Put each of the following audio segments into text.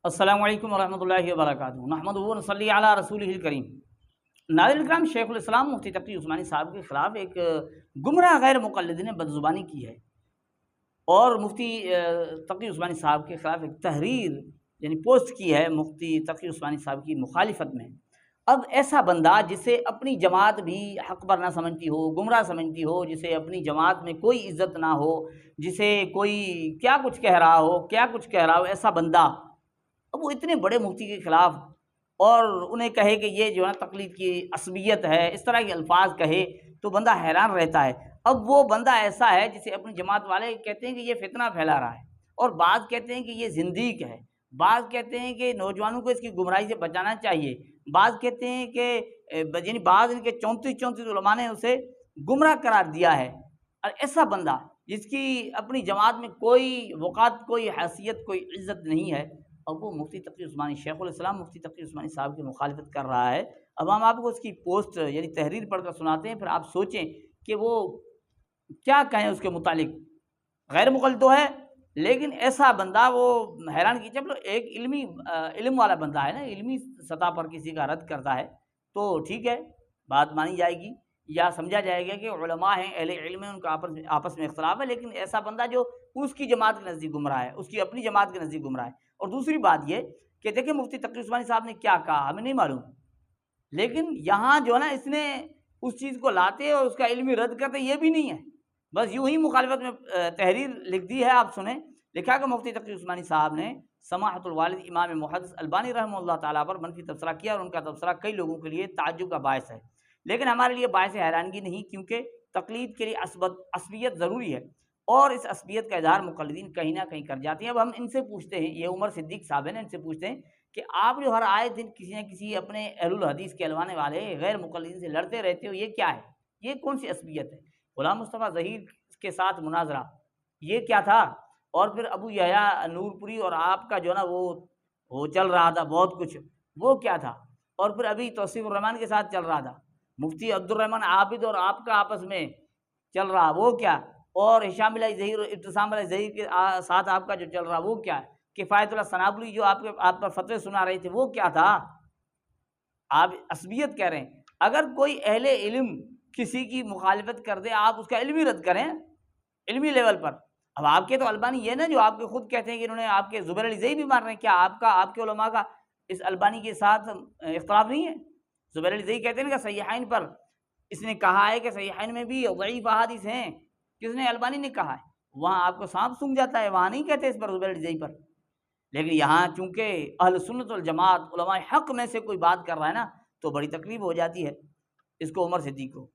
السلام علیکم ورحمۃ اللہ وبرکاتہ، نحمدہ و نصلی علی رسولہ الکریم۔ ناظرین کرام، شیخ الاسلام مفتی تقی عثمانی صاحب کے خلاف ایک گمراہ غیر مقلد نے بدزبانی کی ہے، اور مفتی تقی عثمانی صاحب کے خلاف ایک تحریر یعنی پوسٹ کی ہے مفتی تقی عثمانی صاحب کی مخالفت میں۔ اب ایسا بندہ جسے اپنی جماعت بھی حق پر نہ سمجھتی ہو، گمراہ سمجھتی ہو، جسے اپنی جماعت میں کوئی عزت نہ ہو، جسے کوئی کیا کچھ کہہ رہا ہو، ایسا بندہ اب وہ اتنے بڑے مفتی کے خلاف اور انہیں کہے کہ یہ جو ہے تقلید کی عصبیت ہے، اس طرح کے الفاظ کہے تو بندہ حیران رہتا ہے۔ اب وہ بندہ ایسا ہے جسے اپنی جماعت والے کہتے ہیں کہ یہ فتنہ پھیلا رہا ہے، اور بعض کہتے ہیں کہ یہ زندیق ہے، بعض کہتے ہیں کہ نوجوانوں کو اس کی گمراہی سے بچانا چاہیے، بعض کہتے ہیں کہ یعنی بعض ان کے 34 علماء نے اسے گمراہ قرار دیا ہے۔ اور ایسا بندہ جس کی اپنی جماعت میں کوئی وقات، کوئی حیثیت، کوئی عزت نہیں ہے، اب وہ مفتی تقی عثمانی، شیخ الاسلام مفتی تقی عثمانی صاحب کی مخالفت کر رہا ہے۔ اب ہم آپ کو اس کی پوسٹ یعنی تحریر پڑھ کر سناتے ہیں، پھر آپ سوچیں کہ وہ کیا کہیں اس کے متعلق۔ غیر مقلد تو ہے، لیکن ایسا بندہ وہ حیران کی چلو ایک علم والا بندہ ہے نا، علمی سطح پر کسی کا رد کرتا ہے تو ٹھیک ہے، بات مانی جائے گی یا سمجھا جائے گا کہ علماء ہیں، اہل علم ہیں، ان کا آپس میں اختلاف ہے، لیکن ایسا بندہ جو اس کی جماعت کے نزدیک گمراہ ہے، اس کی اپنی جماعت کے نزدیک گمراہ ہے۔ اور دوسری بات یہ کہ دیکھیں مفتی تقی عثمانی صاحب نے کیا کہا ہمیں نہیں معلوم، لیکن یہاں جو ہے نا اس نے اس چیز کو لاتے اور اس کا علمی رد کرتے، یہ بھی نہیں ہے، بس یوں ہی مخالفت میں تحریر لکھ دی ہے۔ آپ سنیں، لکھا کہ مفتی تقی عثمانی صاحب نے سماحت الوالد امام محدث البانی رحمہ اللہ تعالیٰ پر منفی تبصرہ کیا، اور ان کا تبصرہ کئی لوگوں کے لیے تعجب کا باعث ہے، لیکن ہمارے لیے باعث حیرانگی نہیں، کیونکہ تقلید کے لیے عصبیت ضروری ہے، اور اس عصبیت کا اظہار مقلدین کہیں نہ کہیں کر جاتے ہیں۔ اب ہم ان سے پوچھتے ہیں، یہ عمر صدیق صاحب ہیں، ان سے پوچھتے ہیں کہ آپ جو ہر آئے دن کسی نہ کسی اپنے اہل الحدیث کہلوانے والے غیر مقلدین سے لڑتے رہتے ہو، یہ کیا ہے؟ یہ کون سی عصبیت ہے؟ غلام مصطفیٰ ظہیر کے ساتھ مناظرہ، یہ کیا تھا؟ اور پھر ابو یحییٰ نور پوری اور آپ کا جو ہے نا وہ چل رہا تھا بہت کچھ، وہ کیا تھا؟ اور پھر ابھی توصیف الرحمان کے ساتھ چل رہا تھا، مفتی عبد الرحمن عابد اور آپ کا آپس میں چل رہا، وہ کیا؟ اور ہشام علیہ ظہیر اور ابتسام علیہ ظہیر کے ساتھ آپ کا جو چل رہا وہ کیا ہے؟ کفایت اللہ ثنابلی جو آپ پر فتوے سنا رہے تھے، وہ کیا تھا؟ آپ عصبیت کہہ رہے ہیں۔ اگر کوئی اہل علم کسی کی مخالفت کر دے، آپ اس کا علمی رد کریں، علمی لیول پر۔ اب آپ کے تو البانی یہ نا جو آپ کے خود کہتے ہیں کہ انہوں نے آپ کے زبیر علی زئی بھی مان رہے ہیں، کیا آپ کے علماء کا اس البانی کے ساتھ اختلاف نہیں ہے؟ زبیر علی زئی کہتے ہیں کہ صحیحین پر اس نے کہا ہے کہ صحیحین میں بھی ضعیف احادیث ہیں، کس نے؟ البانی نے کہا ہے۔ وہاں آپ کو سانپ سونگھ جاتا ہے، وہاں نہیں کہتے اس پر زبیر علی زئی پر، لیکن یہاں چونکہ اہل سنت والجماعت علماء حق میں سے کوئی بات کر رہا ہے نا، تو بڑی تکلیف ہو جاتی ہے اس کو، عمر صدیق کو۔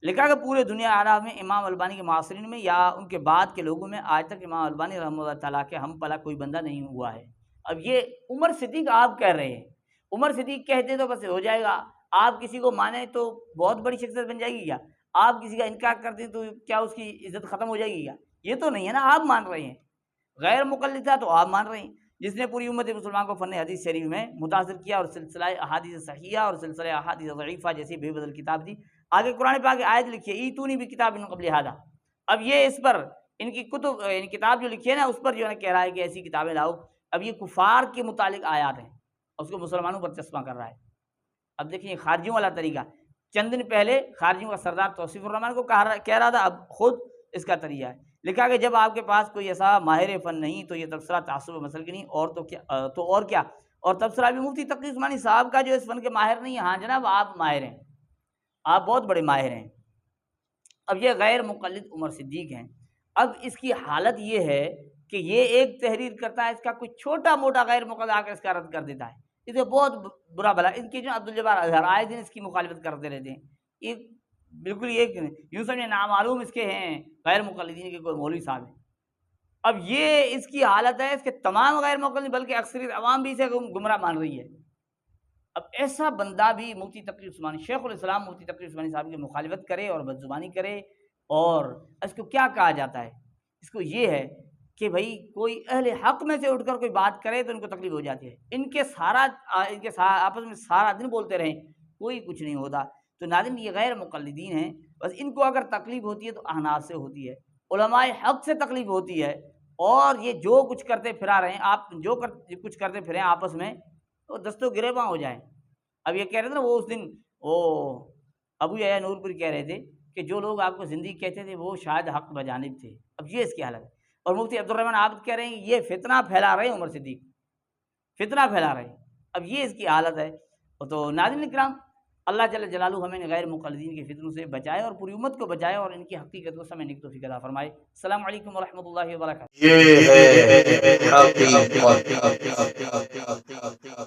لکھا کہ پورے دنیا عرب میں امام البانی کے معاصرین میں یا ان کے بعد کے لوگوں میں آج تک امام البانی رحمہ اللہ تعالیٰ کے ہم پلا کوئی بندہ نہیں ہوا ہے۔ اب یہ عمر صدیق آپ کہہ رہے ہیں، عمر صدیق کہتے تو بس ہو جائے گا، آپ کسی کو مانیں تو بہت بڑی شخصیت بن جائے گی کیا؟ آپ کسی کا انکار کر دیں تو کیا اس کی عزت ختم ہو جائے گی کیا؟ یہ تو نہیں ہے نا، آپ مان رہے ہیں۔ غیر مقلد تھا تو آپ مان رہے ہیں، جس نے پوری امت مسلمان کو فن حدیث شریف میں متاثر کیا اور سلسلہ احادیث صحیحہ اور سلسلہ احادیث ضعیفہ جیسی بے بدل کتاب دی۔ آگے قرآن پاک کی آیت لکھی ہے، ایتونی بھی کتاب من قبل ھذا۔ اب یہ اس پر ان کی کتب یعنی کتاب جو لکھی ہے نا، اس پر جو ہے کہہ رہا ہے کہ ایسی کتابیں لاؤ۔ اب یہ کفار کے متعلق آیات ہیں، اس کو مسلمانوں پر چسپاں کر رہا ہے۔ اب دیکھیں خارجیوں والا طریقہ، چند دن پہلے خارجیوں کا سردار توصیف الرحمان کو کہہ رہا تھا، اب خود اس کا طریقہ ہے۔ لکھا کہ جب آپ کے پاس کوئی ایسا ماہر فن نہیں تو یہ تبصرہ تعصب مسل کی نہیں، اور کیا؟ اور تبصرہ بھی مفتی تقی عثمانی صاحب کا جو اس فن کے ماہر نہیں ہے۔ ہاں جناب، آپ ماہر ہیں، آپ بہت بڑے ماہر ہیں۔ اب یہ غیر مقلد عمر صدیق ہیں، اب اس کی حالت یہ ہے کہ یہ ایک تحریر کرتا ہے، اس کا کوئی چھوٹا موٹا غیر مقلد آ کر اس کا رد کر دیتا ہے، اسے بہت برا بلا۔ ان کے جو عبدالجبار اظہر آئے دن اس کی مخالفت کرتے رہتے ہیں، یہ بالکل یہ یوں سمجھے نامعلوم اس کے ہیں غیر مقلدین کے کوئی مولوی صاحب ہیں۔ اب یہ اس کی حالت ہے، اس کے تمام غیر مقلد بلکہ اکثریت عوام بھی اسے گمراہ مان رہی ہے۔ اب ایسا بندہ بھی مفتی تقی عثمانی، شیخ الاسلام مفتی تقی عثمانی صاحب کی مخالفت کرے اور بدزبانی کرے، اور اس کو کیا کہا جاتا ہے؟ اس کو یہ ہے کہ بھائی کوئی اہل حق میں سے اٹھ کر کوئی بات کرے تو ان کو تکلیف ہو جاتی ہے، ان کے آپس میں سارا دن بولتے رہیں، کوئی کچھ نہیں ہوتا۔ تو ناظرین، یہ غیر مقلدین ہیں، بس ان کو اگر تکلیف ہوتی ہے تو احناف سے ہوتی ہے، علماء حق سے تکلیف ہوتی ہے اور یہ جو کچھ کرتے پھرا رہے ہیں، آپ جو کچھ کرتے پھرے ہیں آپس میں تو دست و گریباں ہو جائیں۔ اب یہ کہہ رہے تھے نا وہ اس دن وہ ابو یحییٰ نور پوری کہہ رہے تھے کہ جو لوگ آپ کو زندگی کہتے تھے وہ شاید حق بجانب تھے، اب یہ اس کی حالت ہے۔ اور مفتی عبد الرحمن عابد کہہ رہے ہیں یہ فتنہ پھیلا رہے ہیں عمر صدیق، فتنہ پھیلا رہے ہیں، اب یہ اس کی حالت ہے۔ تو ناظرین کرام، اللہ جل جلالہ ہمیں غیر مقلدین کے فتنوں سے بچائے اور پوری امت کو بچائے اور ان کی حقیقت کو سمجھنے کی توفیق عطا فرمائے۔ السلام علیکم ورحمۃ اللہ وبرکاتہ۔ یہ ہے حقیقت۔